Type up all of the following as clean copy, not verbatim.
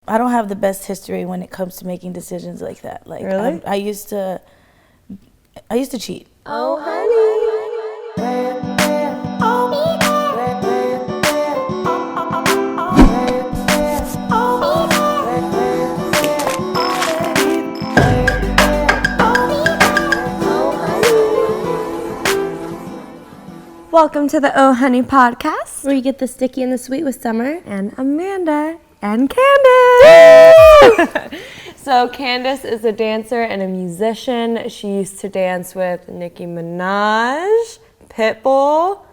I don't have the best history when it comes to making decisions like that. Like, really? I used to cheat. Oh, honey. Welcome to the OHoney podcast, where you get the sticky and the sweet with Summer and Amanda and Candice. So Candice is a dancer and a musician. She used to dance with Nicki Minaj, Pitbull.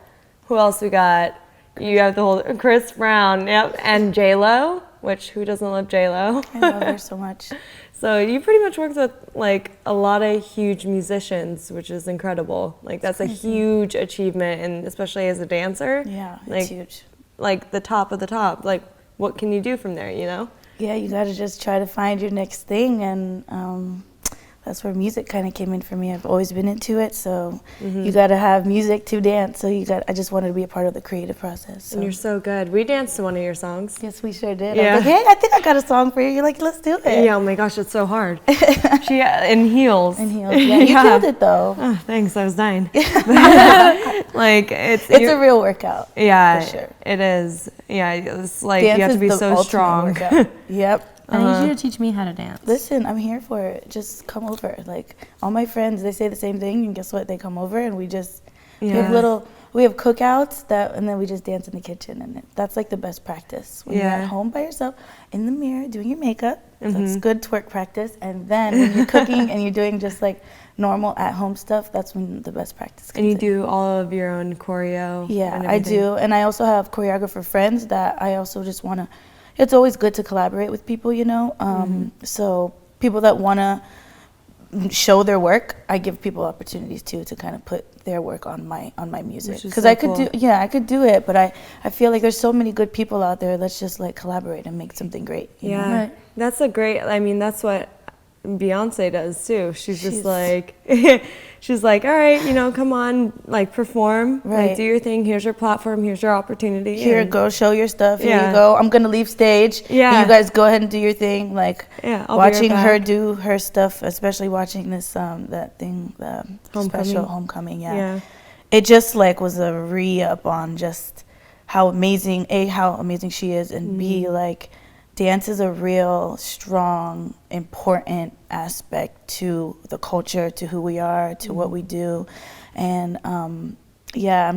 Who else we got? You have the whole Chris Brown, yep, and J-Lo, which who doesn't love J-Lo? I love her so much. So you pretty much worked with like a lot of huge musicians, which is incredible. Like that's a huge achievement, and especially as a dancer. Yeah, like, it's huge. Like the top of the top. Like what can you do from there, you know? Yeah, you got to just try to find your next thing, and that's where music kind of came in for me. I've always been into it, so you got to have music to dance. So I just wanted to be a part of the creative process. So. And you're so good. We danced to one of your songs. Yes, we sure did. Yeah. I was like, hey, I think I got a song for you. You're like, let's do it. Yeah, oh my gosh, it's so hard. She in heels. In heels. Yeah, you killed it though. Oh, thanks, I was dying. Like it's a real workout. Yeah, for sure. It is. Yeah, it's like Dance you have to be is the so ultimate strong. Workout. Yep. I need you to teach me how to dance. Listen, I'm here for it. Just come over. Like all my friends, they say the same thing, and guess what? They come over, and we just we have cookouts and then we just dance in the kitchen, and that's like the best practice. When you're at home by yourself in the mirror doing your makeup, that's good twerk practice. And then when you're cooking and you're doing just like normal at home stuff, that's when the best practice comes And you in. do all of your own choreo. Yeah, I do, and I also have choreographer friends that I also just want to. It's always good to collaborate with people, you know. So people that want to show their work, I give people opportunities too to kind of put their work on my music. Because so I could I could do it, but I feel like there's so many good people out there. Let's just like collaborate and make something great. You know? Right. That's a great. I mean, that's what Beyonce does too. She's just like, she's like, all right, you know, come on, like perform, like do your thing. Here's your platform. Here's your opportunity. Here, go show your stuff. Here you go. I'm gonna leave stage. Yeah. You guys go ahead and do your thing. Like watching her do her stuff, especially watching this that thing, the special Homecoming. Yeah. It just like was a re-up on just how amazing she is, and B, like dance is a real strong, important aspect to the culture, to who we are, to what we do. And I'm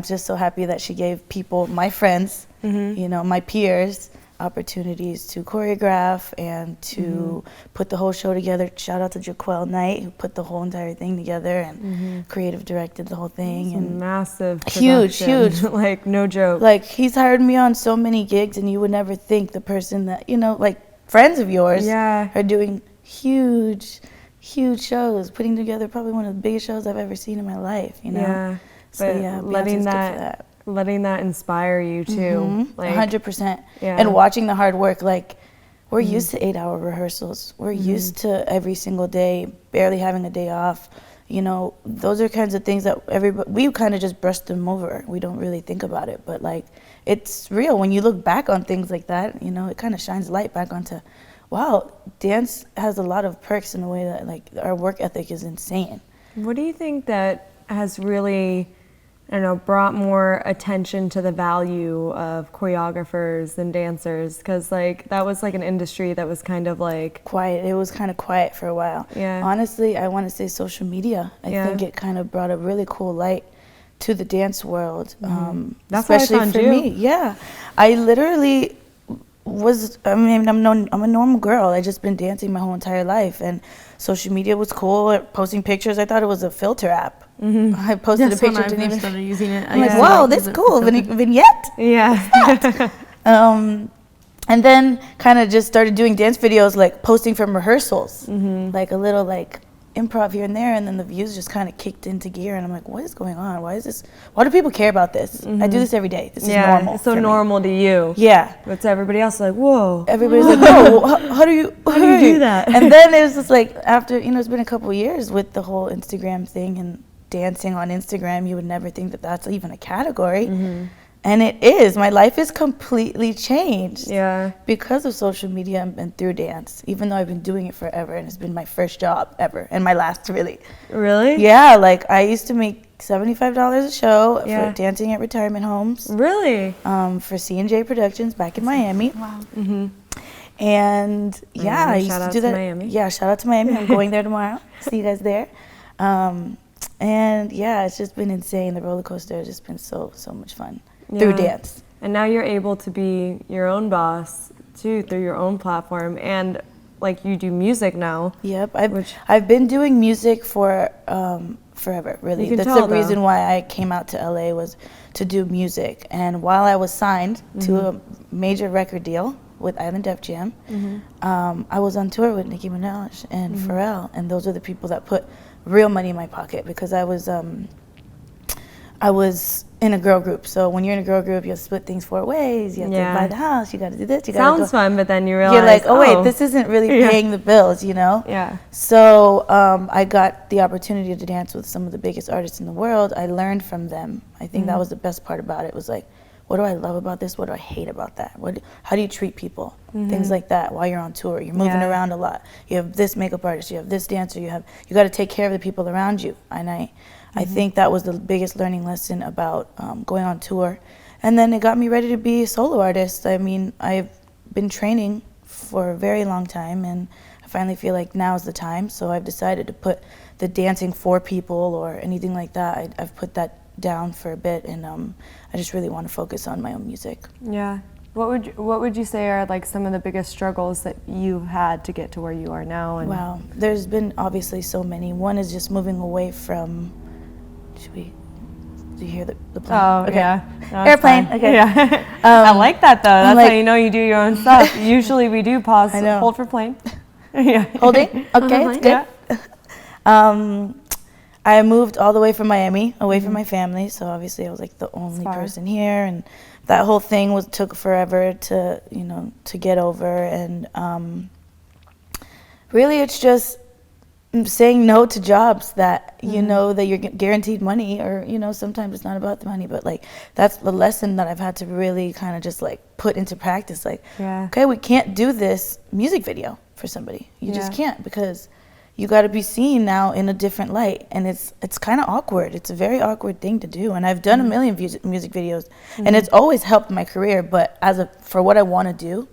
just so happy that she gave people, my friends, you know, my peers, opportunities to choreograph and to put the whole show together. Shout out to Jaquel Knight, who put the whole entire thing together and creative directed the whole thing. And massive huge like no joke. Like he's hired me on so many gigs, and you would never think the person that, you know, like friends of yours are doing huge shows, putting together probably one of the biggest shows I've ever seen in my life, you know. Letting that inspire you too, like 100%. And watching the hard work, like we're used to 8-hour rehearsals. We're used to every single day, barely having a day off. You know, those are kinds of things that we kind of just brush them over. We don't really think about it, but like it's real. When you look back on things like that, you know, it kind of shines light back onto, wow, dance has a lot of perks in a way that like our work ethic is insane. What do you think that has really, I don't know, brought more attention to the value of choreographers and dancers? Because like that was like an industry that was kind of like quiet. It was kind of quiet for a while. Yeah. Honestly, I want to say social media. I think it kind of brought a really cool light to the dance world. That's especially for me. Yeah, I literally I'm a normal girl. I just been dancing my whole entire life, and social media was cool. Posting pictures, I thought it was a filter app. I posted a picture, didn't even started using it. I'm like, wow, that's cool. Vignette. Yeah. And then kind of just started doing dance videos, like posting from rehearsals, like a little like improv here and there, and then the views just kind of kicked into gear, and I'm like, what is going on? Why do people care about this? I do this every day. This is normal. It's so normal to you. Yeah. But to everybody else, like, whoa. Everybody's like, whoa, how do you do that? And then it was just like, after, you know, it's been a couple of years with the whole Instagram thing and dancing on Instagram, you would never think that that's even a category. And it is. My life is completely changed. Yeah. Because of social media and through dance, even though I've been doing it forever and it's been my first job ever and my last really. Really? Yeah, like I used to make $75 a show for dancing at retirement homes. Really? For C&J Productions back in Miami. Wow. And yeah, I used to do that. Miami. Yeah, shout out to Miami. I'm going there tomorrow. See you guys there. And yeah, it's just been insane. The roller coaster has just been so much fun through dance. And now you're able to be your own boss too through your own platform, and like you do music now. Yep, I've been doing music for forever. Really, that's the reason why I came out to LA was to do music. And while I was signed to a major record deal with Island Def Jam, I was on tour with Nicki Minaj and Pharrell, and those are the people that put real money in my pocket because I was in a girl group. So when you're in a girl group, you have to split things 4 ways. You have to buy the house. You got to do this. You got to Sounds fun, but then you realize you're like, oh wait, this isn't really paying the bills, you know? Yeah. So I got the opportunity to dance with some of the biggest artists in the world. I learned from them. I think that was the best part about it. Was like, what do I love about this? What do I hate about that? How do you treat people? Things like that while you're on tour. You're moving around a lot. You have this makeup artist. You have this dancer. You got to take care of the people around you. And I think that was the biggest learning lesson about going on tour. And then it got me ready to be a solo artist. I mean, I've been training for a very long time, and I finally feel like now is the time. So I've decided to put the dancing for people or anything like that. I've put that down for a bit, and I just really want to focus on my own music. Yeah. What would you say are like some of the biggest struggles that you've had to get to where you are now? And wow, there's been obviously so many. One is just moving away from. Do you hear the plane? Oh, okay. yeah. No, Airplane. Okay. Yeah. I like that though. That's how you know you do your own stuff. Usually we do pause, hold for plane. Yeah. Holding. Okay, it's good. Yeah. I moved all the way from Miami, away from my family, so obviously I was like the only person here, and that whole thing took forever to get over, and really it's just saying no to jobs that you know that you're guaranteed money, or sometimes it's not about the money, but like that's the lesson that I've had to really kind of just like put into practice. Like, okay, we can't do this music video for somebody. You just can't, because you got to be seen now in a different light, and it's kind of awkward. It's a very awkward thing to do, and I've done a million music videos, and it's always helped my career. But for what I want to do,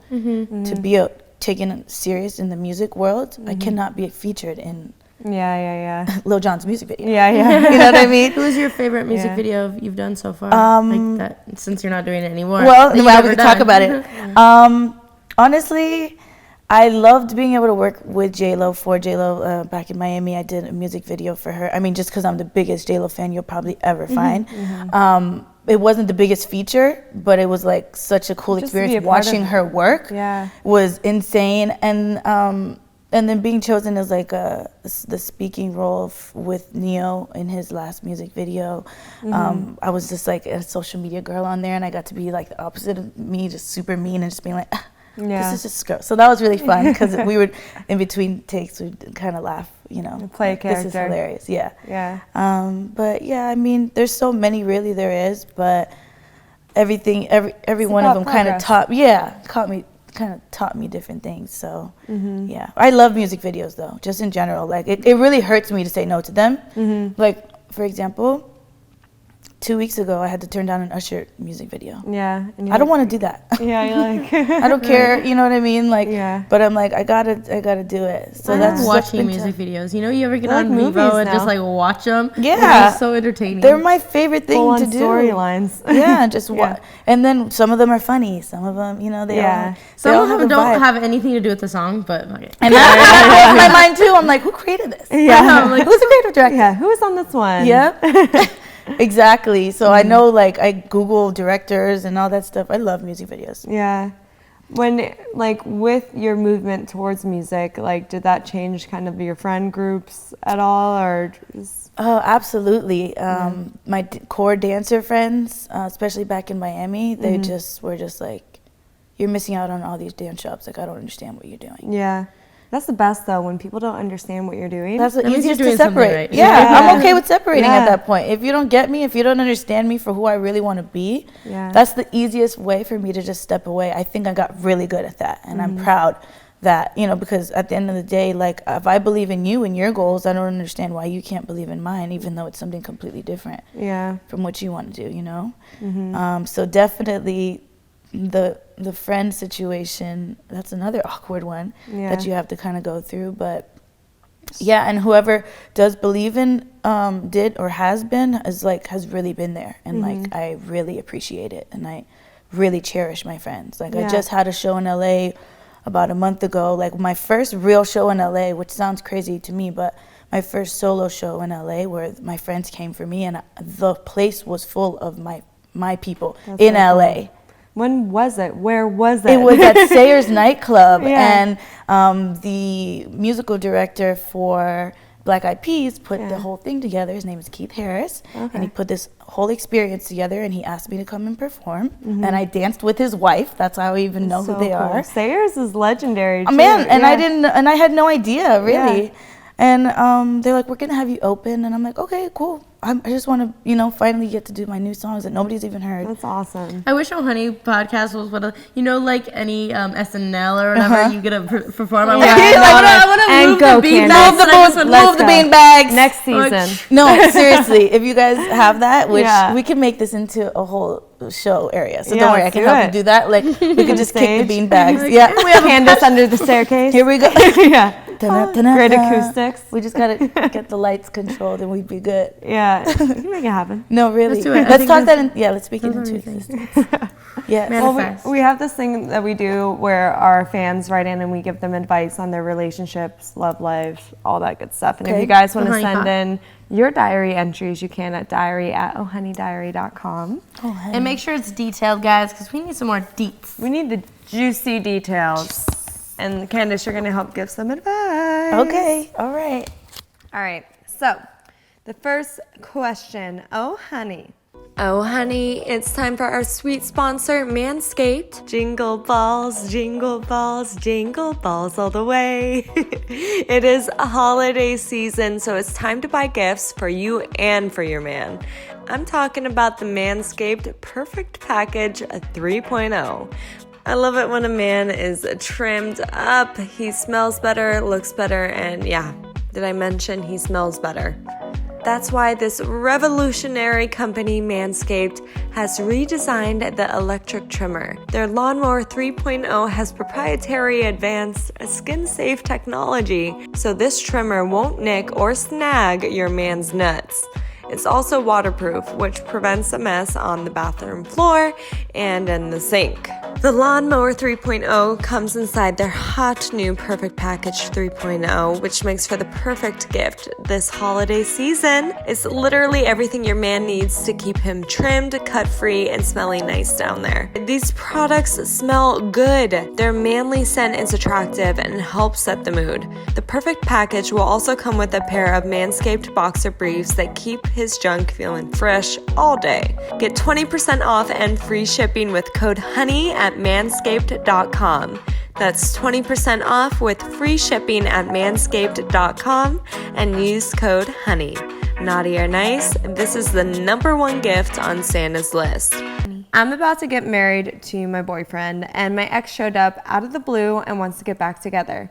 to be taken serious in the music world, I cannot be featured in Lil Jon's music video. You know what I mean? Who is your favorite music video you've done so far? Like that, since you're not doing it anymore. Well, we can talk about it. Honestly, I loved being able to work with J-Lo, for J-Lo back in Miami. I did a music video for her. I mean, just because I'm the biggest J-Lo fan you'll probably ever find. It wasn't the biggest feature, but it was like such a cool experience. Watching her work was insane. And then being chosen as like the speaking role with Neo in his last music video. I was just like a social media girl on there, and I got to be like the opposite of me, just super mean and just being like, this is just gross. So that was really fun, because we would, in between takes, we'd kind of laugh, play a character. This is hilarious, but yeah, I mean, there's so many, really there is, but every one of them kind of taught me different things. So yeah, I love music videos though, just in general. Like it really hurts me to say no to them. Like for example, 2 weeks ago, I had to turn down an Usher music video. Yeah. I don't want to do that. Yeah, you're like... I don't care, you know what I mean? Like, but I'm like, I gotta do it. So that's watching music videos. You ever get on Vivo and just like watch them? Yeah. It's so entertaining. They're my favorite thing to do. Storylines. Yeah, just watch. And then some of them are funny. Some of them, they all some of them don't have anything to do with the song, but okay. And that blows my mind too. I'm like, who created this? Yeah. I'm like, who's the creative director? Yeah, who is on this one? Yeah. Exactly. So I know, like, I Google directors and all that stuff. I love music videos. Yeah. When, like, with your movement towards music, like, did that change kind of your friend groups at all, or? Oh, absolutely. My core dancer friends, especially back in Miami, they were just like, you're missing out on all these dance shops. Like, I don't understand what you're doing. Yeah. That's the best, though, when people don't understand what you're doing. That's the easiest to separate. Right. Yeah, I'm okay with separating at that point. If you don't get me, if you don't understand me for who I really want to be, that's the easiest way for me to just step away. I think I got really good at that, and I'm proud that, you know, because at the end of the day, like, if I believe in you and your goals, I don't understand why you can't believe in mine, even though it's something completely different from what you want to do, you know? So definitely the friend situation, that's another awkward one that you have to kind of go through. But yeah, and whoever does believe in did or has been has really been there, and like I really appreciate it, and I really cherish my friends. Like I just had a show in LA about a month ago, like my first real show in LA, which sounds crazy to me, but my first solo show in LA where my friends came for me, and the place was full of my people in LA. Cool. When was it? Where was it? It was at Sayers nightclub, and the musical director for Black Eyed Peas put the whole thing together. His name is Keith Harris, and he put this whole experience together, and he asked me to come and perform, and I danced with his wife. That's how I even know who they are. Sayers is legendary, too. Man, and I had no idea, really. And they're like, we're gonna have you open, and I'm like, okay, cool. I just want to, you know, finally get to do my new songs that nobody's even heard. That's awesome. I wish OHoney podcast was what, you know, like any SNL or whatever, you get to perform. I want to move the bean bags. Move the bean bags. Next season. No, seriously, if you guys have that, which we can make this into a whole show area. So don't worry, I can help you do that. Like, we can just kick the bean bags. We have Candice under the staircase. Here we go. Great acoustics. We just gotta get the lights controlled, and we'd be good. Yeah, we can make it happen. No, really. Let's do it. Let's talk that. Let's speak it into existence. Yeah. Well, we have this thing that we do where our fans write in and we give them advice on their relationships, love life, all that good stuff. And if you guys want to send in your diary entries, you can at diary@OHoneyDiary.com. And make sure it's detailed, guys, because we need some more deets. We need the juicy details. And Candice, you're going to help give some advice. Okay. All right. All right. So the first question, oh honey, it's time for our sweet sponsor, Manscaped. Jingle balls, jingle balls, jingle balls all the way. It is a holiday season, so it's time to buy gifts for you and for your man. I'm talking about the Manscaped Perfect Package 3.0. I love it when a man is trimmed up, he smells better, looks better, and did I mention he smells better? That's why this revolutionary company, Manscaped, has redesigned the electric trimmer. Their Lawnmower 3.0 has proprietary advanced skin-safe technology, so this trimmer won't nick or snag your man's nuts. It's also waterproof, which prevents a mess on the bathroom floor and in the sink. The Lawnmower 3.0 comes inside their hot new Perfect Package 3.0, which makes for the perfect gift this holiday season. It's literally everything your man needs to keep him trimmed, cut-free, and smelling nice down there. These products smell good. Their manly scent is attractive and helps set the mood. The Perfect Package will also come with a pair of Manscaped boxer briefs that keep his junk feeling fresh all day. Get 20% off and free shipping with code HONEY at manscaped.com. That's 20% off with free shipping at manscaped.com and use code HONEY. Naughty or nice, this is the #1 gift on Santa's list. I'm about to get married to my boyfriend, and my ex showed up out of the blue and wants to get back together.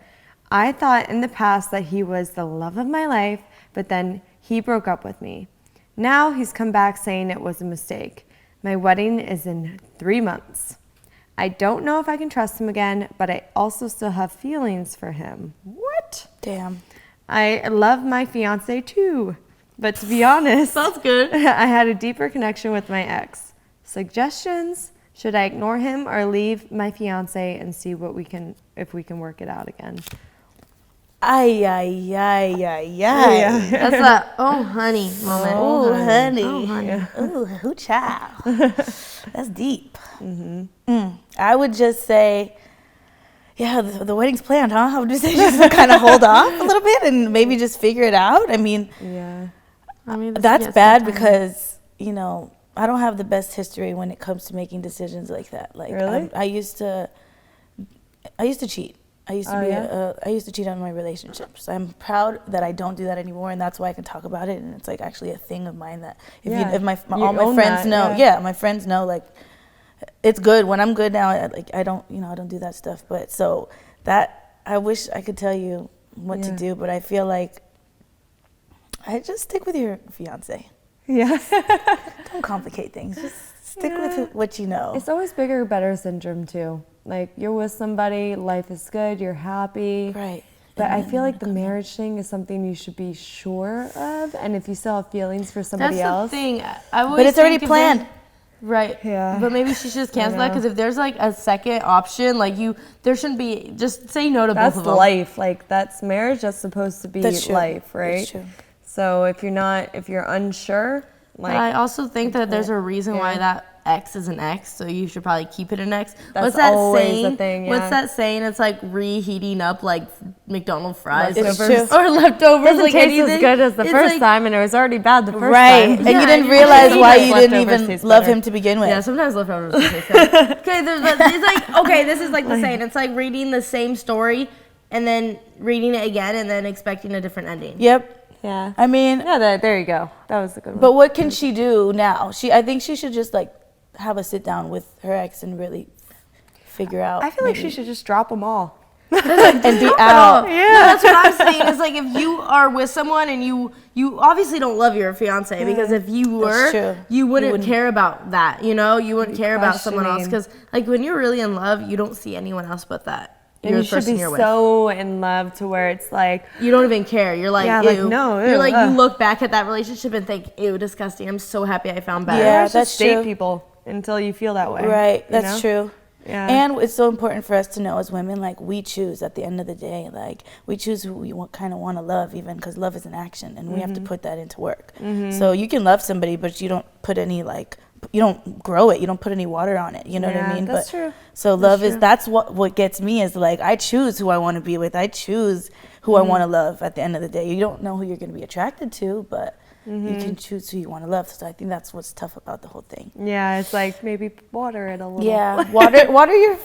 I thought in the past that he was the love of my life, but then he broke up with me. Now he's come back saying it was a mistake. My wedding is in 3 months. I don't know if I can trust him again, but I also still have feelings for him. What? Damn. I love my fiance too, but to be honest, sounds good. I had a deeper connection with my ex. Suggestions? Should I ignore him or leave my fiance and see if we can work it out again? Ay. That's a honey moment. Oh, honey. Oh, honey. Ooh, child. That's deep. I would just say, the wedding's planned, huh? I would just say just kind of hold off a little bit and maybe just figure it out. I mean that's bad because, you know, I don't have the best history when it comes to making decisions like that. Like, really? I used to cheat. I used to I used to cheat on my relationships. I'm proud that I don't do that anymore, and that's why I can talk about it. And it's like actually a thing of mine that if all my friends know, my friends know, like it's good when I'm good now. I don't do that stuff. But so that I wish I could tell you what to do, but I feel like I just stick with your fiance. Yeah. Don't complicate things. Just stick with what you know. It's always bigger, better syndrome too. Like you're with somebody, life is good, you're happy. Right. But I feel like the marriage thing is something you should be sure of, and if you still have feelings for somebody else. That's the thing. But it's already planned. Right. Yeah. But maybe she should just cancel that, because if there's like a second option, like there shouldn't be, just say no to both of them. That's life. Like that's marriage. That's supposed to be life, right? That's true. So if you're unsure, like. But I also think that there's a reason why that X is an X, so you should probably keep it an X. That's always the thing. What's that saying? It's like reheating up like McDonald's fries or leftovers. It doesn't taste as good as the first time, and it was already bad the first time. And you didn't realize why you didn't even love him to begin with. Yeah, sometimes leftovers taste good. Okay, it's like, this is like the saying. It's like reading the same story and then reading it again and then expecting a different ending. Yep. Yeah. I mean. Yeah, there you go. That was a good one. But what can she do now? I think she should just like have a sit down with her ex and really figure out. I feel like she should just drop them all. And be out. Yeah. No, that's what I'm saying. It's like if you are with someone and you obviously don't love your fiance, because if you were, you wouldn't care about that. You wouldn't care about someone else, because like when you're really in love, you don't see anyone else but that. And you should be so in love to where it's like you don't even care. You're like, ew. Like, no, ew, you're like, you look back at that relationship and think, ew, disgusting. I'm so happy I found better. Yeah, that's true. Date people until you feel that way. Right, that's true. Yeah. And it's so important for us to know as women, like we choose at the end of the day, like we choose who we kind of want to love, even because love is an action, and we have to put that into work. So you can love somebody, but you don't put any you don't grow it. You don't put any water on it. You know what I mean? That's true. So that's what gets me is like I choose who I want to be with. I choose who I want to love at the end of the day. You don't know who you're going to be attracted to, but you can choose who you want to love. So I think that's what's tough about the whole thing. Yeah, it's like maybe water it a little. Yeah, water your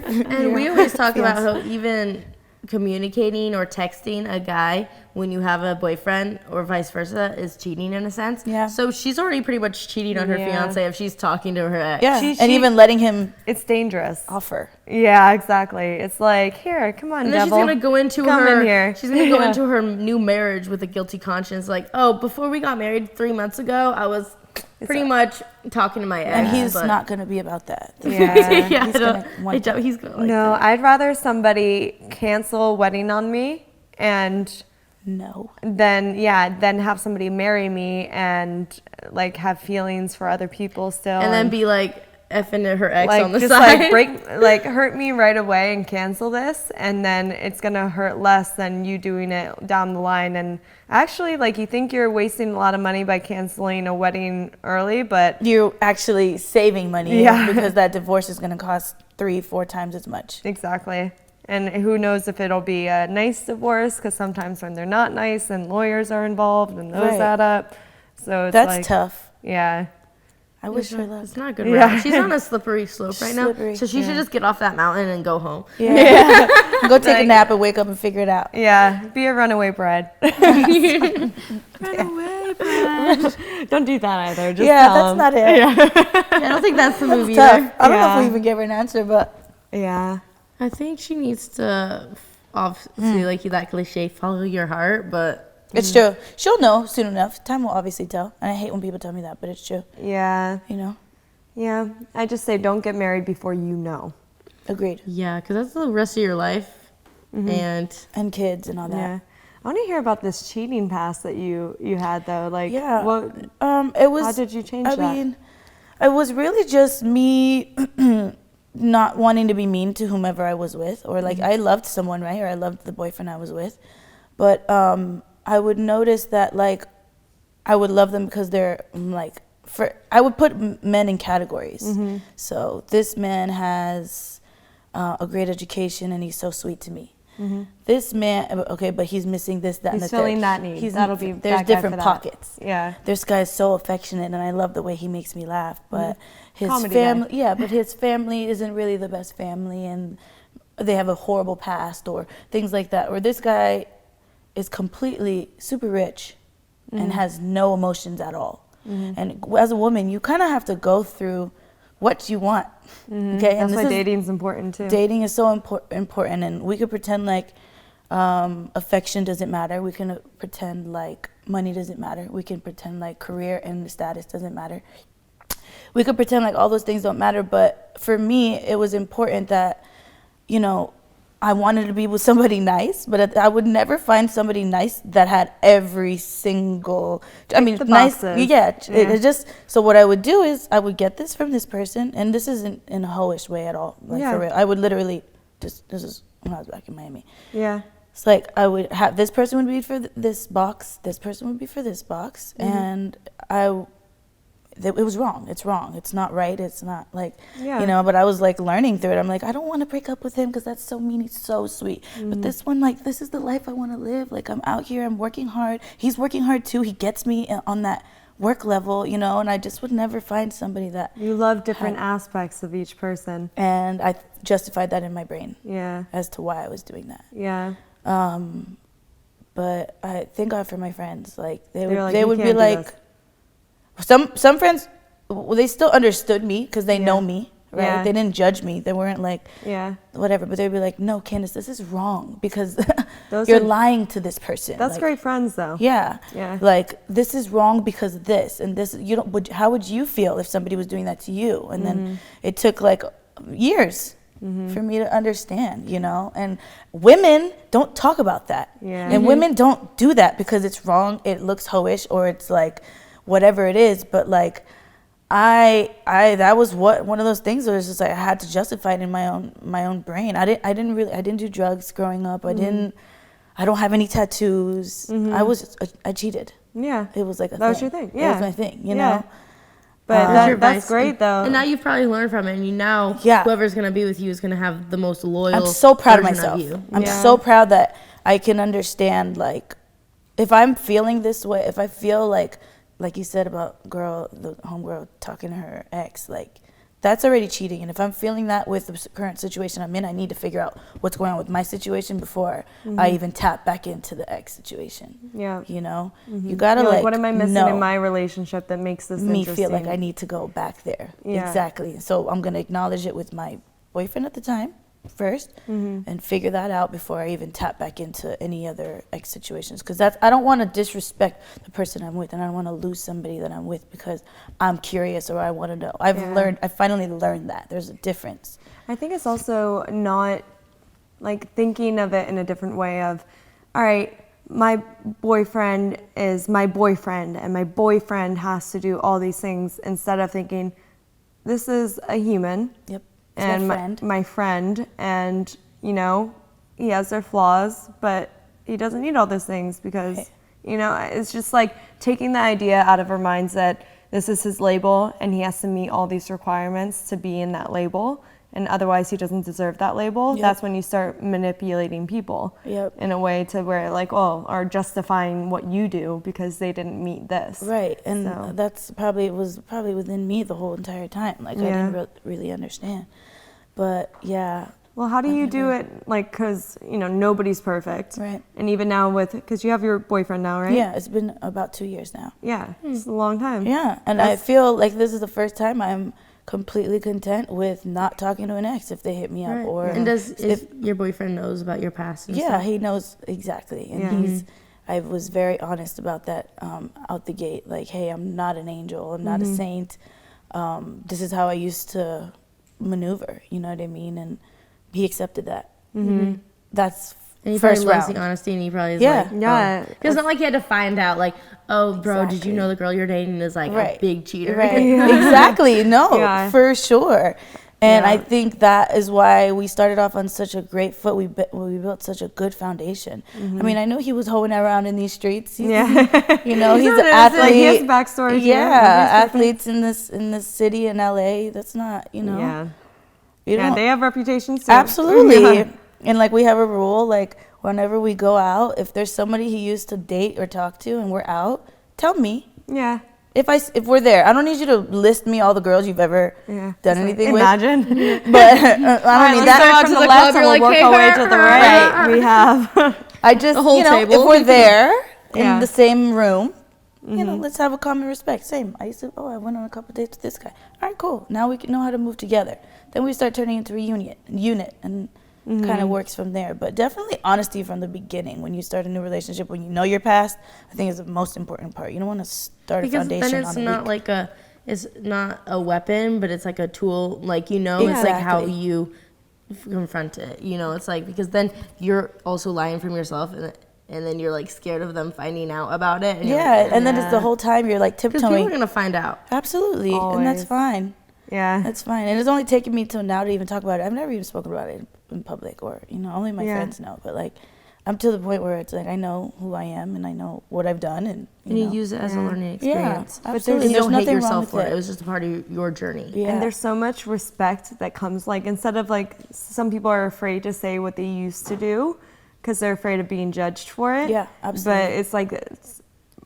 and we always talk about how even communicating or texting a guy when you have a boyfriend or vice versa is cheating in a sense. Yeah. So she's already pretty much cheating on her fiance if she's talking to her ex. Yeah. And even letting him. It's dangerous. Offer. Yeah, exactly. It's like, here, come on, and then devil. she's gonna go into She's gonna go into her new marriage with a guilty conscience. Like, oh, before we got married 3 months ago, I was pretty much talking to my ex. And he's not going to be about that. Yeah. He's gonna like no, that. I'd rather somebody cancel a wedding on me and then have somebody marry me and like have feelings for other people still. And then be like effing at her ex like, on the just side. Like hurt me right away and cancel this, and then it's gonna hurt less than you doing it down the line. And actually, like, you think you're wasting a lot of money by canceling a wedding early, but you're actually saving money because that divorce is gonna cost 3-4 times as much. Exactly. And who knows if it'll be a nice divorce, because sometimes when they're not nice and lawyers are involved and those add up. So it's that's tough. Yeah. I wish her luck. It's not a good route. She's on a slippery slope right now. So she should just get off that mountain and go home. Yeah. Go take a nap and wake up and figure it out. Yeah. Be a runaway bride. Runaway bride. Don't do that either. Just that's not it. Yeah. I don't think that's the movie tough. either. I don't know if we even gave her an answer, but yeah. I think she needs to obviously like that cliche, follow your heart, but it's true. She'll know soon enough. Time will obviously tell. And I hate when people tell me that, but it's true. Yeah. Yeah. I just say don't get married before you know. Agreed. Yeah, because that's the rest of your life. And kids and all that. Yeah. I want to hear about this cheating past that you had though. Like, what? It was. How did you change that? I mean, it was really just me not wanting to be mean to whomever I was with, or like I loved someone, right? Or I loved the boyfriend I was with, but I would notice that like I would love them because they're like I would put men in categories. So this man has a great education and he's so sweet to me. This man, okay, but he's missing this, that, and the third. He's filling that need. That'll be there's different pockets. Yeah. This guy's so affectionate, and I love the way he makes me laugh. But his Comedy family, guy. but his family isn't really the best family, and they have a horrible past or things like that. Or this guy is completely super rich and has no emotions at all. And as a woman, you kind of have to go through what you want. Okay, that's why dating's important too. Dating is so important, and we could pretend like affection doesn't matter. We can pretend like money doesn't matter. We can pretend like career and status doesn't matter. We could pretend like all those things don't matter. But for me, it was important that, you know, I wanted to be with somebody nice, but I would never find somebody nice that had every single, nice. Yeah. It just, so what I would do is I would get this from this person, and this isn't in a hoish way at all. Like for real. I would literally this is when I was back in Miami. Yeah. It's like I would have, this person would be for this box, this person would be for this box, and it was wrong. It's wrong. It's not right. It's not like, you know, but I was like learning through it. I'm like, I don't want to break up with him because that's so mean. He's so sweet. But this one, like, this is the life I want to live. Like, I'm out here. I'm working hard. He's working hard too. He gets me on that work level, you know, and I just would never find somebody that. You love different aspects of each person. And I justified that in my brain. Yeah. As to why I was doing that. Yeah. But I thank God for my friends. Like, they would be like, Some friends, they still understood me because they know me, right? Yeah. They didn't judge me. They weren't like, whatever. But they'd be like, no, Candice, this is wrong because you're lying to this person. That's like, great friends, though. Yeah. Like, this is wrong because of this. And this, you don't, how would you feel if somebody was doing that to you? And then it took like years for me to understand, you know? And women don't talk about that. Yeah. And women don't do that because it's wrong. It looks hoish, or it's like, whatever it is, but like that was one of those things where it's just like I had to justify it in my own brain. I didn't do drugs growing up. I don't have any tattoos. I cheated. Yeah. It was like a thing. That was your thing. Yeah. It was my thing, you know? But that's great though. And now you've probably learned from it, and you now whoever's gonna be with you is gonna have the most loyal. I'm so proud of myself. I'm so proud that I can understand, like, if I'm feeling this way, if I feel like you said about the homegirl talking to her ex, like, that's already cheating. And if I'm feeling that with the current situation I'm in, I need to figure out what's going on with my situation before I even tap back into the ex situation. Yeah. You know? You gotta like, what am I missing in my relationship that makes this me interesting? Feel like I need to go back there. Yeah. Exactly. So I'm gonna acknowledge it with my boyfriend at the time first and figure that out before I even tap back into any other ex situations, because I don't want to disrespect the person I'm with, and I don't want to lose somebody that I'm with because I'm curious or I want to know. I finally learned that there's a difference. I think it's also not like thinking of it in a different way of, all right, my boyfriend is my boyfriend and my boyfriend has to do all these things, instead of thinking this is a human. Yep. And my friend, and, you know, he has their flaws, but he doesn't need all those things because, you know, it's just like taking the idea out of our minds that this is his label and he has to meet all these requirements to be in that label, and otherwise he doesn't deserve that label. Yep. That's when you start manipulating people in a way to where, like, or justifying what you do because they didn't meet this. Right, and that's probably within me the whole entire time. Like, I didn't really understand. But well, how do you do it? Like, because, you know, nobody's perfect. Right. And even now because you have your boyfriend now, right? Yeah, it's been about 2 years now. Yeah, it's a long time. Yeah, and I feel like this is the first time I'm completely content with not talking to an ex if they hit me up. Or and if your boyfriend knows about your past and stuff? He knows exactly, and I was very honest about that out the gate. Like, hey, I'm not an angel. I'm not a saint. This is how I used to maneuver. You know what I mean? And he accepted that. That's and he probably loves the honesty, and he probably is like, because it's not like he had to find out, like, oh, bro, did you know the girl you're dating is like a big cheater? Right. Exactly. No, for sure. And I think that is why we started off on such a great foot. We built such a good foundation. I mean, I know he was hoeing around in these streets. You know, he's an athlete. Like, he has a backstory. Athletes in this city in LA. That's not, you know. Yeah, they have reputations too. Absolutely. And like, we have a rule, like, whenever we go out, if there's somebody he used to date or talk to and we're out, tell me. Yeah. if we're there, I don't need you to list me all the girls you've ever done anything with. Imagine. But I don't need that. From the left, and we'll work our way to the right. We have I just, the whole table. If we're there in the same room, let's have a common respect. Same. I went on a couple dates with this guy. All right, cool. Now we know how to move together. Then we start turning into a unit, and kind of works from there. But definitely honesty from the beginning. When you start a new relationship, when you know your past, I think is the most important part. You don't want to start a foundation on a week. Because then it's not a weapon, but it's like a tool. Like, it's like how you confront it. It's like, because then you're also lying from yourself, and then you're like scared of them finding out about it. And and then it's the whole time you're like tiptoeing. Because people are going to find out. Absolutely. Always. And that's fine. Yeah. That's fine. And it's only taken me till now to even talk about it. I've never even spoken about it in public, or, only my friends know. But like, I'm to the point where it's like, I know who I am and I know what I've done. And you use it as a learning experience. Yeah, absolutely. And you don't hate yourself for it. It was just a part of your journey. Yeah. And there's so much respect that comes, like, instead of like, some people are afraid to say what they used to do because they're afraid of being judged for it. Yeah, absolutely. But it's like,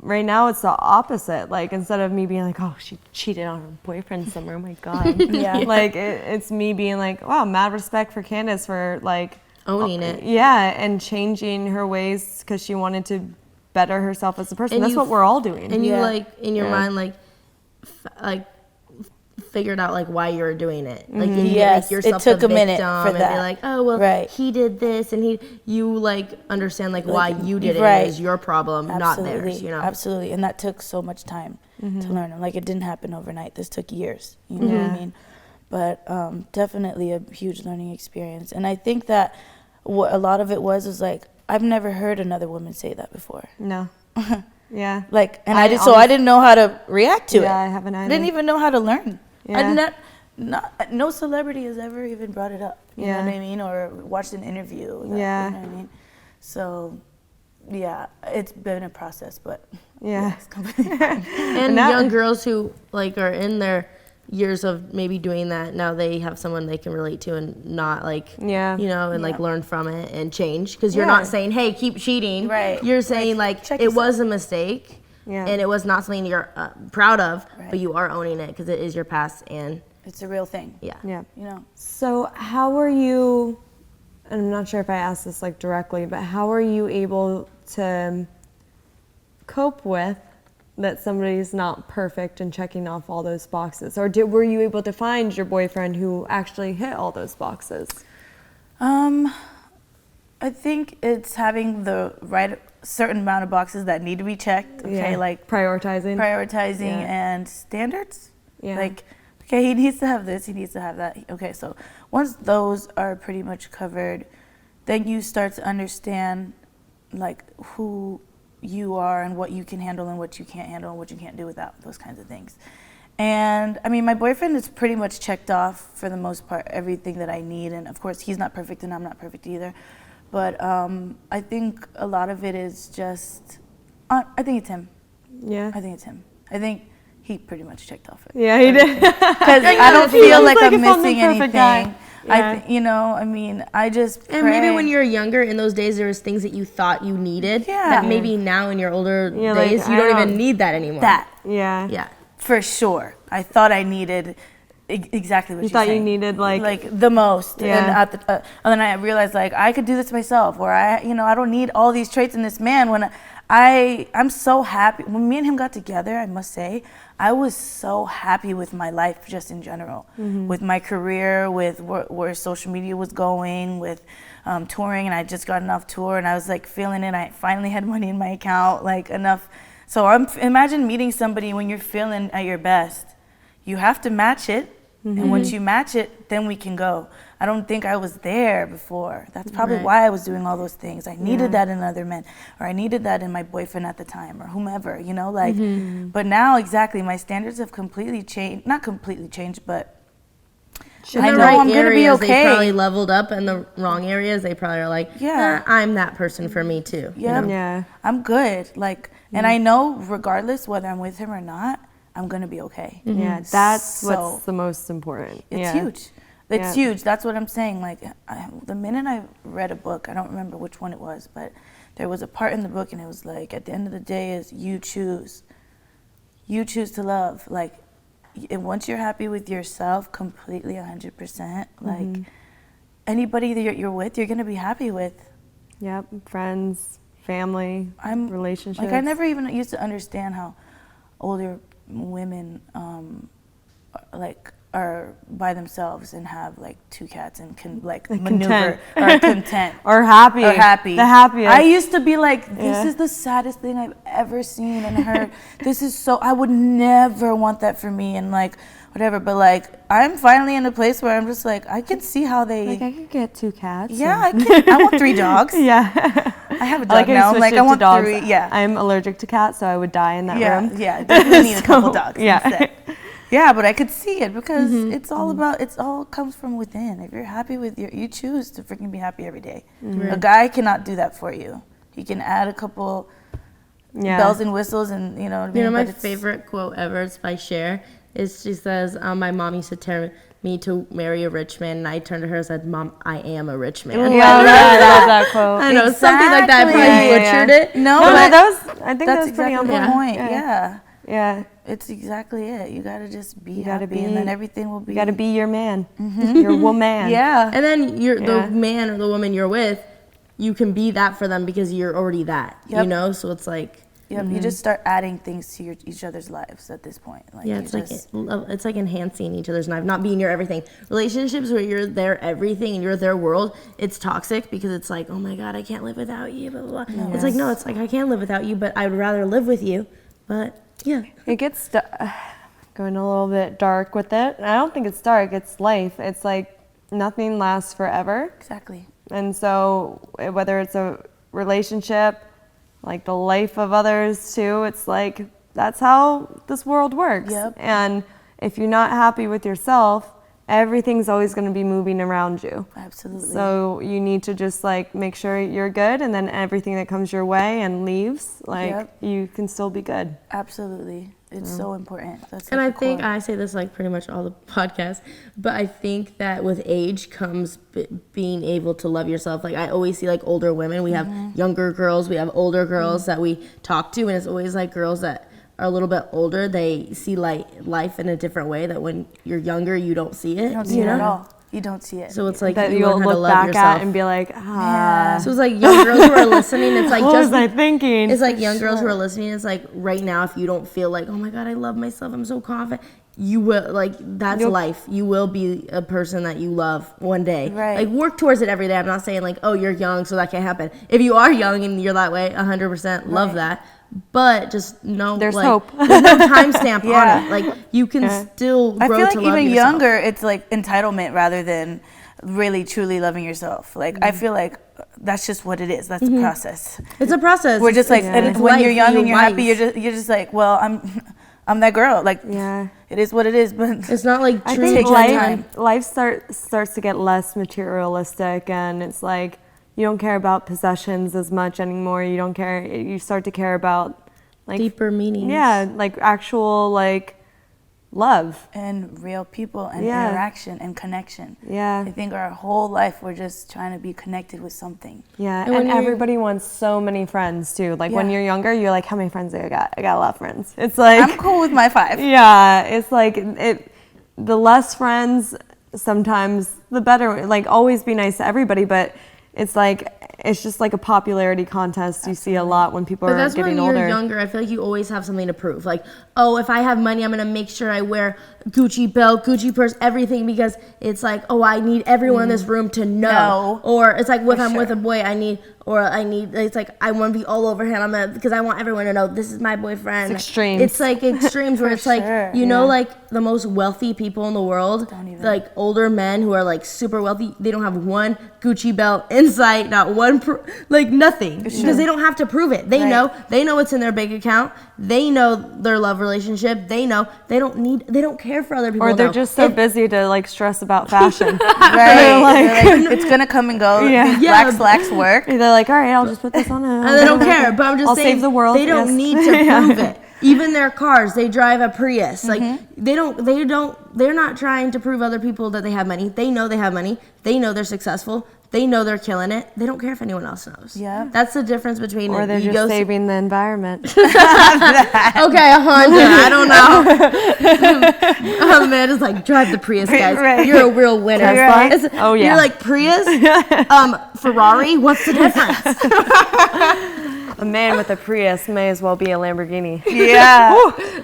right now it's the opposite. Like, instead of me being like, oh, she cheated on her boyfriend somewhere, oh my God. Like, it's me being like, wow, mad respect for Candice for like owning it. Yeah, and changing her ways because she wanted to better herself as a person. And that's what we're all doing. And you like in your mind like figured out like why you were doing it. Like you make yourself it took a minute victim for that. And be like, oh well, he did this, and you like understand like why you did it. It was your problem, not theirs. Absolutely, and that took so much time to learn. And like it didn't happen overnight. This took years. You know what I mean? But definitely a huge learning experience. And I think that what a lot of it was like I've never heard another woman say that before. No. Yeah. Like, and I didn't know how to react to it. Yeah, I haven't either. I didn't even know how to learn. Yeah. No celebrity has ever even brought it up. You know what I mean? Or watched an interview. You know what I mean? So, yeah, it's been a process, but it's completely fine. And young girls who like are in their years of maybe doing that, now they have someone they can relate to and not like, like learn from it and change. Because you're not saying, hey, keep cheating. Right. You're saying like it was a mistake. Yeah. And it was not something you're proud of, but you are owning it because it is your past and it's a real thing. Yeah. So how are you, and I'm not sure if I asked this like directly, but how are you able to cope with that somebody's not perfect and checking off all those boxes? Or were you able to find your boyfriend who actually hit all those boxes? I think it's having the right certain amount of boxes that need to be checked. Okay, like prioritizing and standards. Yeah. Like, okay, he needs to have this, he needs to have that. Okay, so once those are pretty much covered, then you start to understand like who you are and what you can handle and what you can't handle and what you can't do without, those kinds of things. And I mean, my boyfriend is pretty much checked off for the most part everything that I need, and of course he's not perfect and I'm not perfect either. But I think a lot of it is just, I think it's him. Yeah. I think it's him. I think he pretty much checked off it. Yeah, he did. Because I don't feel like I'm missing anything. I mean, I just pray. And maybe when you're younger, in those days, there was things that you thought you needed that maybe now in your older days, you don't even need that anymore. Yeah. For sure. I thought I needed exactly what you thought saying. You needed like the most. And and then I realized like I could do this myself, or I don't need all these traits in this man. When I'm so happy when me and him got together, I must say I was so happy with my life just in general, with my career, with where social media was going, with touring, and I just got enough tour and I was like feeling it. I finally had money in my account, like enough. So imagine meeting somebody when you're feeling at your best. You have to match it. And once you match it, then we can go. I don't think I was there before. That's probably why I was doing all those things. I needed that in other men, or I needed that in my boyfriend at the time, or whomever, But now, exactly, my standards have completely changed. Not completely changed, but I know I'm going to be okay. They probably leveled up, in the wrong areas, they probably are like, I'm that person for me too. Yeah. I'm good. And I know regardless whether I'm with him or not, I'm going to be okay. Yeah, that's what's the most important. It's huge. It's huge. That's what I'm saying. Like, the minute I read a book, I don't remember which one it was, but there was a part in the book and it was like, at the end of the day is you choose you choose to love. Like, and once you're happy with yourself completely 100%, like anybody that you're with, you're going to be happy with. Yep, friends, family, relationships. Like, I never even used to understand how older women are by themselves and have like 2 cats and can like maneuver or content or happy. The happiest. I used to be like, this is the saddest thing I've ever seen and heard. This is so, I would never want that for me and like whatever. But like, I'm finally in a place where I'm just like, I can see how they. Like, I could get 2 cats. Yeah, I want 3 dogs. Yeah. I have a dog now. I'm like, I want 3. Yeah. I'm allergic to cats, so I would die in that room. Yeah, definitely need a couple dogs instead. Yeah, but I could see it because it's all about, it's all comes from within. If you're happy with you choose to freaking be happy every day. A guy cannot do that for you. He can add a couple bells and whistles and, you know. My favorite quote ever is by Cher. She says, my mom used to tell me to marry a rich man, and I turned to her and said, Mom, I am a rich man. I love that quote. I know, something like that. I probably butchered it. No, I think that's pretty on point. Yeah. It's exactly it. You gotta just be happy, and then everything will be. You gotta be your man, your woman. Yeah. And then the man or the woman you're with, you can be that for them because you're already that. You know, so it's like. You just start adding things to each other's lives at this point. Like, it's like enhancing each other's life, not being your everything. Relationships where you're their everything and you're their world, it's toxic because it's like, oh my God, I can't live without you, blah, blah, blah. Yes. It's like, no, it's like, I can live without you, but I'd rather live with you. But yeah. It gets going a little bit dark with it. I don't think it's dark, it's life. It's like nothing lasts forever. Exactly. And so whether it's a relationship, like the life of others too, it's like that's how this world works. Yep. And if you're not happy with yourself, everything's always going to be moving around you. Absolutely. So you need to just like make sure you're good, and then everything that comes your way and leaves, like you can still be good. Absolutely. It's so important. And I think, I say this like pretty much all the podcasts, but I think that with age comes being able to love yourself. Like I always see like older women, we have younger girls, we have older girls that we talk to, and it's always like girls that are a little bit older, they see life in a different way that when you're younger, you don't see it. You don't see it at all. You don't see it. So it's like that you you'll learn how to look love back yourself. at and be like, So it's like young girls who are listening. It's like what was I thinking? It's like young girls who are listening. It's like right now, if you don't feel like, oh my God, I love myself, I'm so confident. You will, like, that's life. You will be a person that you love one day. Right. Like, work towards it every day. I'm not saying like, oh, you're young, so that can't happen. If you are young and you're that way, 100% love that. But just know there's like, hope. There's no timestamp on it. Like you can still grow to love yourself. I feel like even younger, it's like entitlement rather than really truly loving yourself. Like I feel like that's just what it is. That's the process. It's a process. We're just like, and when you're young and you're happy, you're just like, well, I'm that girl. Like it is what it is. But it's not like I think life starts to get less materialistic, and it's like. You don't care about possessions as much anymore. You don't care. You start to care about like deeper meanings. Yeah, like actual like love and real people and interaction and connection. Yeah, I think our whole life we're just trying to be connected with something. Yeah, and everybody wants so many friends too. Like when you're younger, you're like, how many friends do I got? I got a lot of friends. It's like I'm cool with my 5. Yeah, it's like the less friends sometimes the better. Like always be nice to everybody, but. It's just like a popularity contest you see a lot when people are getting older. But that's when you're younger. I feel like you always have something to prove. Like, oh, if I have money, I'm going to make sure I wear Gucci belt, Gucci purse, everything because it's like, oh, I need everyone in this room to know. Or it's like if I'm with a boy, it's like I want to be all over him. Because I want everyone to know this is my boyfriend. It's extremes. It's like extremes where it's like, you know, like the most wealthy people in the world, like older men who are like super wealthy, they don't have one Gucci belt in sight, not one, like nothing. Because they don't have to prove it. They know what's in their bank account. They know their love relationship. They know they don't care for other people. Or they're just so busy to like stress about fashion. They're like, it's gonna come and go. Black slacks work. They're like, all right, I'll just put this on. And they don't care. But I'm just saying, save the world. They don't need to prove it. Even their cars, they drive a Prius. Like they're not trying to prove other people that they have money. They know they have money. They know they're successful. they know they're killing it. They don't care if anyone else knows. Yeah. That's the difference between or they're just saving the environment. Okay, a Honda. I don't know. Amanda's like, drive the Prius, guys. Right. You're a real winner. Right. Oh, yeah. You're like, Prius? Ferrari? What's the difference? A man with a Prius may as well be a Lamborghini. Yeah.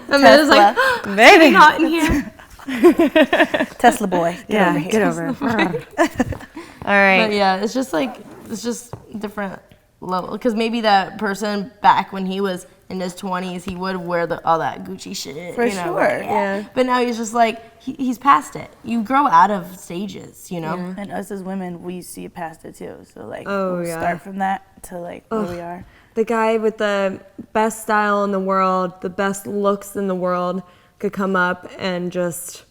Amanda's like, maybe hot in here. Tesla boy. Get over here. Get over it. All right. But yeah, it's just different level. Because maybe that person back when he was in his 20s, he would wear all that Gucci shit. For sure. Yeah. But now he's just like, he's past it. You grow out of stages, you know? Yeah. And us as women, we see past it too. So like, start from that to like where we are. The guy with the best style in the world, the best looks in the world could come up and just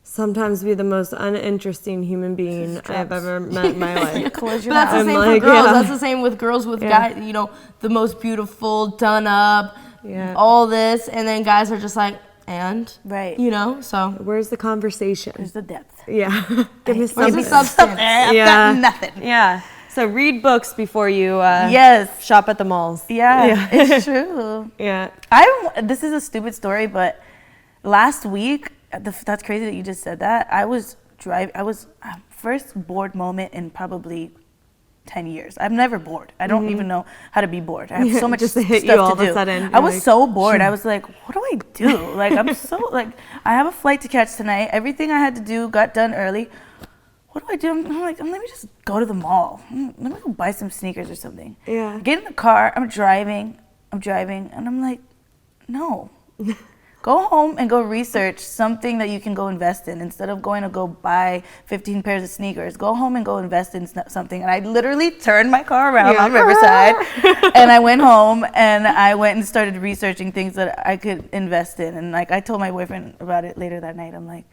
sometimes be the most uninteresting human being I've ever met in my life. But that's the same for girls. That's the same with girls with guys, you know, the most beautiful, done up, all this, and then guys are just like, right, you know, so. Where's the conversation? Where's the depth? Yeah. Give me some substance. I've got nothing. Yeah. So read books before you shop at the malls. Yeah. It's true. Yeah. This is a stupid story, but last week, that's crazy that you just said that. I was first bored moment in probably 10 years. I'm never bored. I don't even know how to be bored. I have so much just stuff hit you to all do. Of a sudden. I was so bored. I was like, what do I do? Like, I'm so like, I have a flight to catch tonight. Everything I had to do got done early. What do I do? I'm like, let me just go to the mall. Let me go buy some sneakers or something. Yeah. Get in the car. I'm driving, and I'm like, no. Go home and go research something that you can go invest in instead of going to go buy 15 pairs of sneakers. Go home and go invest in something. And I literally turned my car around on Riverside and I went home and I went and started researching things that I could invest in. And like I told my boyfriend about it later that night. I'm like,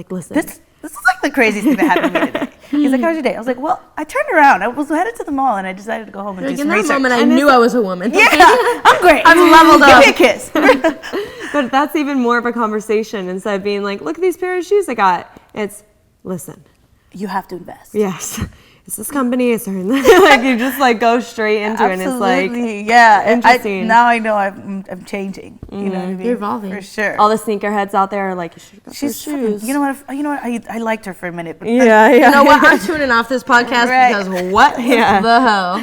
listen. This is like the craziest thing that happened to me today. He's like, how was your day? I was like, well, I turned around. I was headed to the mall and I decided to go home and do some research. In that moment, I knew I was a woman. Yeah, I'm great. I'm leveled up. Give me a kiss. But that's even more of a conversation instead of being like, look at these pair of shoes I got. It's, listen. You have to invest. Yes. It's this company, it's certain. Like you just like go straight into it and it's like interesting. Now I know I'm changing. You know what I mean? You're evolving. For sure. All the sneakerheads out there are like, you should go She's shoes. You know what? I liked her for a minute. But You know what? I'm tuning off this podcast because what the hell?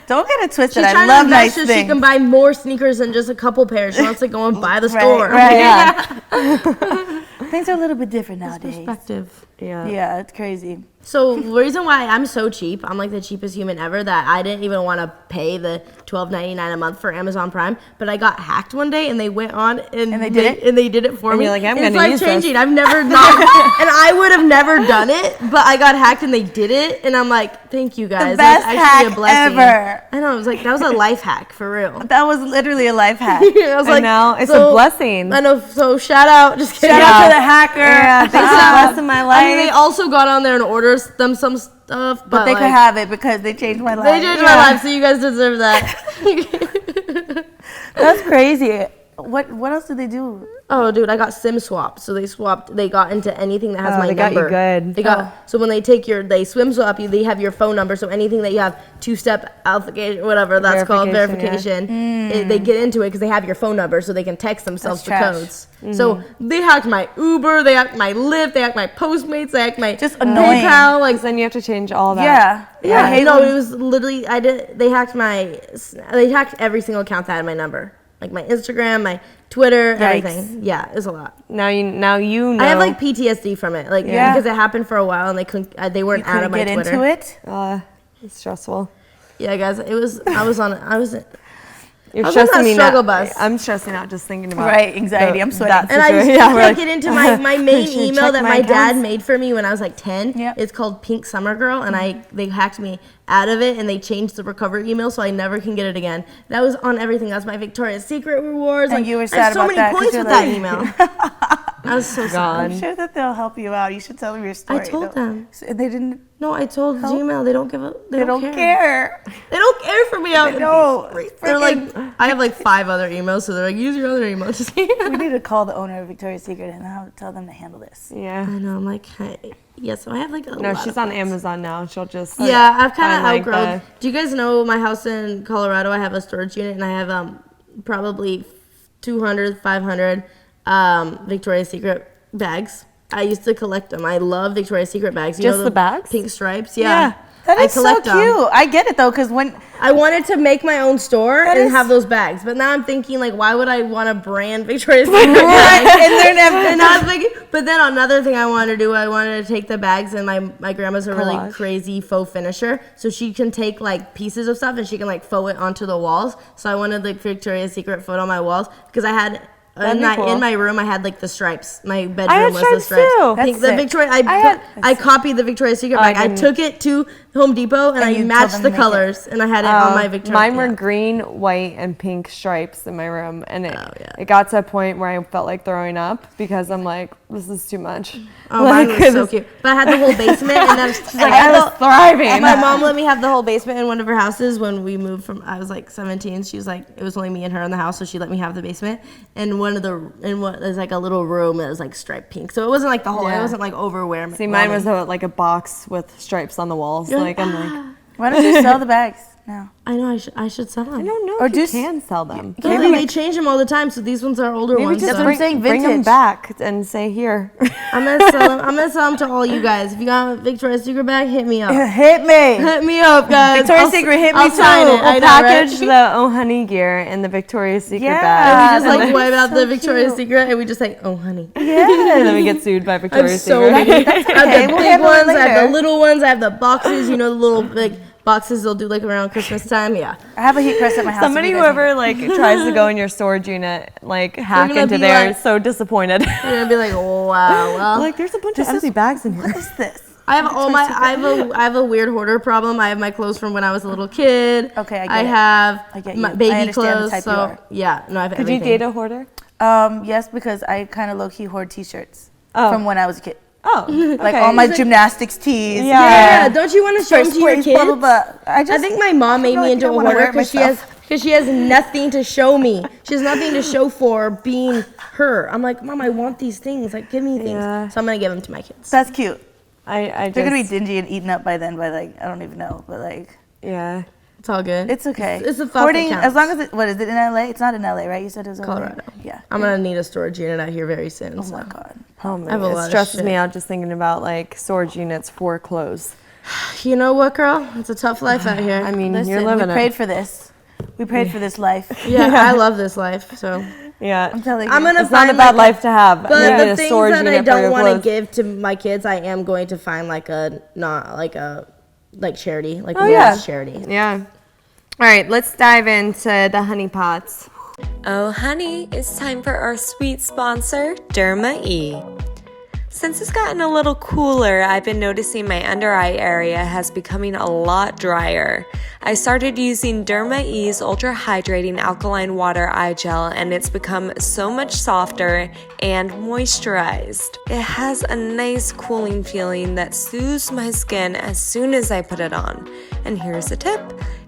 Don't get it twisted. She's I love nice so things. She can buy more sneakers than just a couple pairs. She wants to go and buy the store. Right. Yeah. Things are a little bit different nowadays. Perspective. Yeah, it's crazy. So the reason why I'm so cheap, I'm like the cheapest human ever, that I didn't even want to pay the $12.99 a month for Amazon Prime, but I got hacked one day and they went on and they did it for me. You're like, I'm going to to use changing. this. I've never not, and I would have never done it, but I got hacked and they did it, and I'm like, thank you guys. The best That's actually hack a blessing. ever. I know. I was like, that was a life hack for real. That was literally a life hack. I was like, now it's a blessing. I know. So shout out. Just kidding. Shout out to the hacker. Yeah, thanks for blessing my life. I mean, they also got on there and ordered them some stuff, but they could have it because they changed my life. They changed my life, so you guys deserve that. That's crazy. What else did they do? Oh, dude, I got SIM swapped. So they got into anything that has my number. They got you good. They got so when they take they SIM swap you, they have your phone number. So anything that you have two-step authentication, whatever that's called, verification, they get into it because they have your phone number, so they can text themselves the codes. So they hacked my Uber, they hacked my Lyft, they hacked my Postmates, they hacked my just annoying. PayPal. Like then you have to change all that. Yeah. It was literally They hacked every single account that had my number. Like my Instagram, my Twitter, everything. Yeah, it was a lot. Now you know. I have like PTSD from it, like because it happened for a while and they weren't out of my Twitter. Get into it. It's stressful. Yeah, guys, it was. You're stressing me struggle now. bus. I'm stressing out just thinking about anxiety. I'm sweating. And I used to click it into my main email that my dad made for me when I was like 10. Yep. It's called Pink Summer Girl, and they hacked me out of it and they changed the recovery email so I never can get it again. That was on everything. That's my Victoria's Secret rewards. And like, you were sad about that. I have so many points with that email. I was so sad. I'm sure that they'll help you out. You should tell them your story. I told them. They didn't. No, I told Gmail. They don't give a. They don't care. They don't care for me. They're like, I have like 5 other emails, so they're like, use your other email. We need to call the owner of Victoria's Secret and tell them to handle this. Yeah. I know. I'm like, hey. Yeah, so I have like a lot. No, she's on Amazon now. She'll just. Yeah, I've kind of outgrown. Do you guys know my house in Colorado? I have a storage unit, and I have probably 200, 500 Victoria's Secret bags. I used to collect them. I love Victoria's Secret bags. You know the bags? Pink stripes? Yeah. That is so cute. I get it though, because when I wanted to make my own store and have those bags, but now I'm thinking like, why would I want to brand Victoria's Secret bags? And I was thinking, but then another thing I wanted to do, I wanted to take the bags, and my grandma's a really crazy faux finisher, so she can take like pieces of stuff and she can like faux it onto the walls. So I wanted like Victoria's Secret photo on my walls because I had. In my room, I had like the stripes. My bedroom was the stripes. Too. The Victoria, I copied the Victoria's Secret bag. I took it to Home Depot and I matched the colors, and I had it on my Victoria's. Mine were green, white, and pink stripes in my room, and it got to a point where I felt like throwing up because I'm like, this is too much. Oh, mine was so cute. But I had the whole basement, and then she's like, I was thriving. My mom let me have the whole basement in one of her houses when we moved from. I was like 17. She was like, it was only me and her in the house, so she let me have the basement. And there's like a little room that was like striped pink, so it wasn't like the whole. It wasn't like overwhelming. See, mine was like a box with stripes on the walls. Like I'm like, why don't you sell the bags now? I know I should sell them. I don't know. Or you can sell them. Maybe they change them all the time, so these ones are older ones. That's what I'm saying. Bring them back and say here. I'm gonna sell them to all you guys. If you got a Victoria's Secret bag, hit me up. Hit me up, guys. Victoria's Secret, hit me too. We'll package the OHoney gear in the Victoria's Secret bag. And we just like wipe out the Victoria's Secret, and we just say OHoney. Yeah. And then we get sued by Victoria's Secret. I have the big ones. I have the little ones. I have the boxes. You know, the little like boxes they'll do like around Christmas time. Yeah. I have a heat press at my house. Somebody whoever like tries to go in your storage unit, like hack into there, is so disappointed. They're gonna be like, oh, wow, well, like there's a bunch of empty bags in here. What is this? I have a weird hoarder problem. I have my clothes from when I was a little kid. Okay, I have my baby clothes. So yeah, no, I have everything. Did you date a hoarder? Yes, because I kind of low key hoard T-shirts from when I was a kid. Oh, okay. Like all my gymnastics tees. Yeah. Don't you want to show them to your kids? Blah, blah, blah. I think my mom made me into a hoarder because she has nothing to show me. She has nothing to show for being her. I'm like, Mom, I want these things. Like, give me things. Yeah. So I'm gonna give them to my kids. That's cute. They're gonna be dingy and eaten up by then. By like, I don't even know, but like, yeah. It's all good. It's okay. It's a hoarding, as long as what is it in LA? It's not in LA, right? You said it was Colorado. Yeah. I'm gonna need a storage unit out here very soon. Oh my god. Oh man, it stresses me out just thinking about like storage units for clothes. You know what, girl? It's a tough life out here. I mean, you're living it. We prayed for this. We prayed for this life. Yeah, I love this life. So yeah, I'm telling you, it's not a bad life to have. But the things that I don't want to give to my kids, I am going to find like charity, like charity. Yeah. All right, let's dive into the honey pots. Oh, honey, it's time for our sweet sponsor, Derma E. Since it's gotten a little cooler, I've been noticing my under eye area has becoming a lot drier. I started using Derma E's Ultra Hydrating Alkaline Water Eye Gel, and it's become so much softer and moisturized. It has a nice cooling feeling that soothes my skin as soon as I put it on. And here's a tip.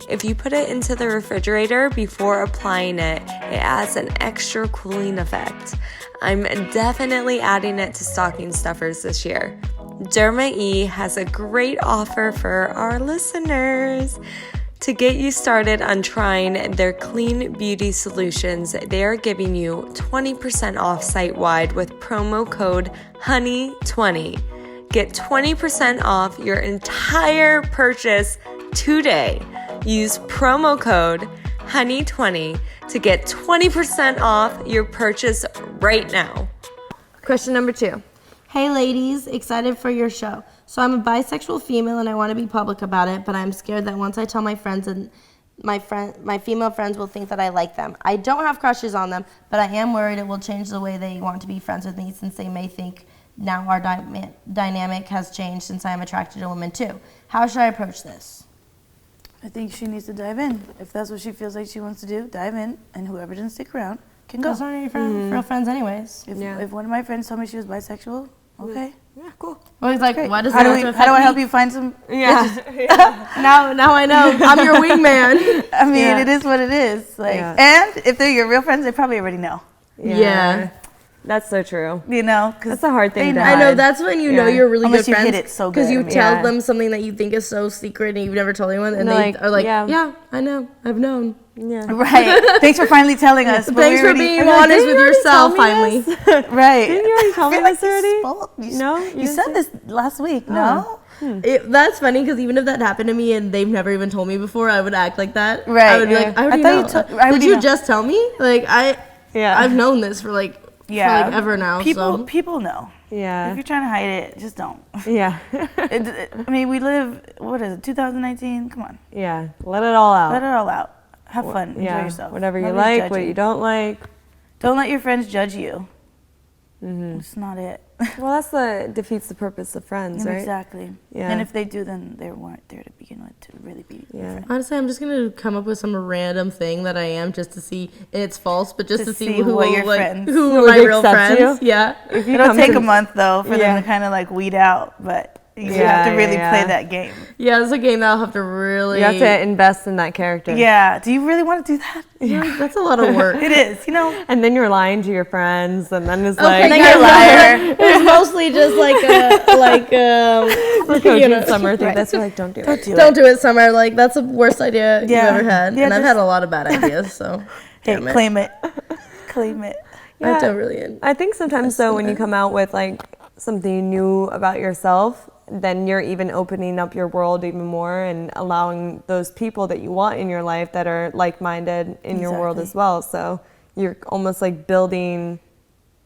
If you put it into the refrigerator before applying it, it adds an extra cooling effect. I'm definitely adding it to stocking stuffers this year. Derma E has a great offer for our listeners. To get you started on trying their clean beauty solutions, they are giving you 20% off site-wide with promo code HONEY20. Get 20% off your entire purchase today. Use promo code HONEY20 to get 20% off your purchase right now. Question number 2. Hey ladies, excited for your show. So I'm a bisexual female and I want to be public about it, but I'm scared that once I tell my friends and my female friends will think that I like them. I don't have crushes on them, but I am worried it will change the way they want to be friends with me, since they may think now our dynamic has changed since I am attracted to women too. How should I approach this? I think she needs to dive in. If that's what she feels like she wants to do, dive in, and whoever didn't stick around, can go. Those aren't your real friends anyways. If one of my friends told me she was bisexual, okay. Yeah, cool. Well, he's like, why does how do I help you find some? Yeah. Now I know. I'm your wingman. I mean, it is what it is. Like, and if they're your real friends, they probably already know. Yeah. That's so true. You know, because that's a hard thing to hide. I know, that's when you know you're really Unless good friends. You hit it so good. Because you tell them something that you think is so secret and you've never told anyone, and they are like, yeah, I know, I've known. Yeah. Right. Thanks for finally telling us. Thanks for being honest with yourself, finally. Right. Didn't you already tell me this already? No? You said this last week, no? That's funny because even if that happened to me and they've never even told me before, I would act like that. Right. I would be like, I already know. Did you just tell me? Like, I've known this for like ever now. People know. Yeah. If you're trying to hide it, just don't. Yeah. I mean, we live, 2019? Come on. Yeah. Let it all out. Let it all out. Have fun. Enjoy yourself. Whatever you like, what you don't like. Don't let your friends judge you. It's not it. Well, defeats the purpose of friends, right? Exactly. Yeah. And if they do, then they weren't there to begin with to really be friends. Honestly, I'm just gonna come up with some random thing that I am just to see. It's false, but just to see who my real friends. Yeah. It'll take a month though for them to kind of like weed out, but. You have to really play that game. Yeah, it's a game that I'll have to really... You have to invest in that character. Yeah. Do you really want to do that? Yeah, that's a lot of work. It is, And then you're lying to your friends, and then it's and then you're a liar. It's mostly just like a Summer thing. That's like, don't do it. Don't do it, Summer. Like, that's the worst idea you've ever had. Yeah, and I've had a lot of bad ideas, so... Hey, claim it. Claim it. Yeah. I don't really... I think sometimes, though, when you come out with, like, something new about yourself, then you're even opening up your world even more and allowing those people that you want in your life that are like-minded in your world as well. So you're almost like building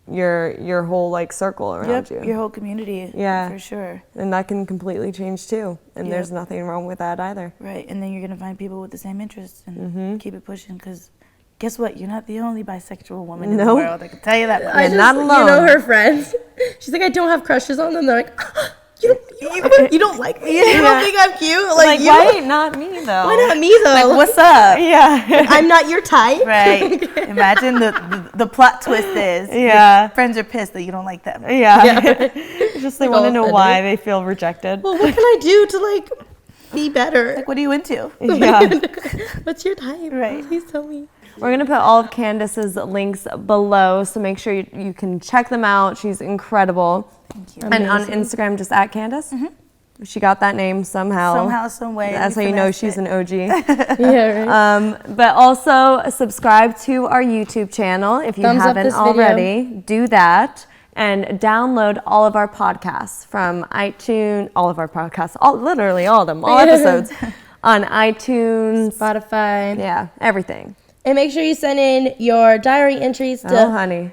your whole like circle around you. Your whole community. Yeah. For sure. And that can completely change too. And there's nothing wrong with that either. Right. And then you're going to find people with the same interests and keep it pushing because guess what? You're not the only bisexual woman in the world. I can tell you that. Not alone. You know her friends. She's like, I don't have crushes on them. They're like, you don't like me? You don't think I'm cute? Like why not me though? Why not me though? Like, what's up? Yeah. I'm not your type. Right. Imagine the plot twist is your friends are pissed that you don't like them. Yeah. Just they want to know why they feel rejected. Well, what can I do to like be better? Like, what are you into? Yeah. What's your type? Right. Please tell me. We're going to put all of Candice's links below, so make sure you can check them out. She's incredible. Thank you. And on Instagram, just at Candice. She got that name somehow. Somehow, some way. That's how you know she's an OG. Yeah, right. But also subscribe to our YouTube channel if you haven't already. Do that. And download all of our podcasts from iTunes, literally all of them, all episodes on iTunes, Spotify. Yeah, everything. And make sure you send in your diary entries to diary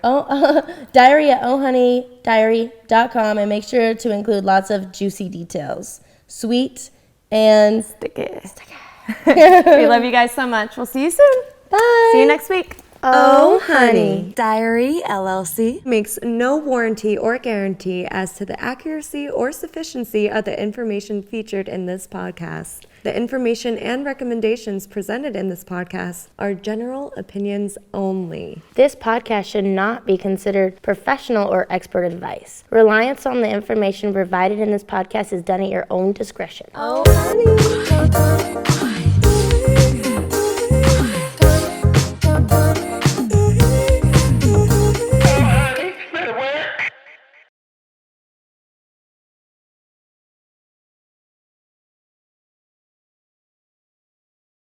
at OHoneyDiary.com and make sure to include lots of juicy details. Sweet and sticky. We love you guys so much. We'll see you soon. Bye. See you next week. OHoney Diary LLC makes no warranty or guarantee as to the accuracy or sufficiency of the information featured in this podcast. The information and recommendations presented in this podcast are general opinions only. This podcast should not be considered professional or expert advice. Reliance on the information provided in this podcast is done at your own discretion. Oh, honey.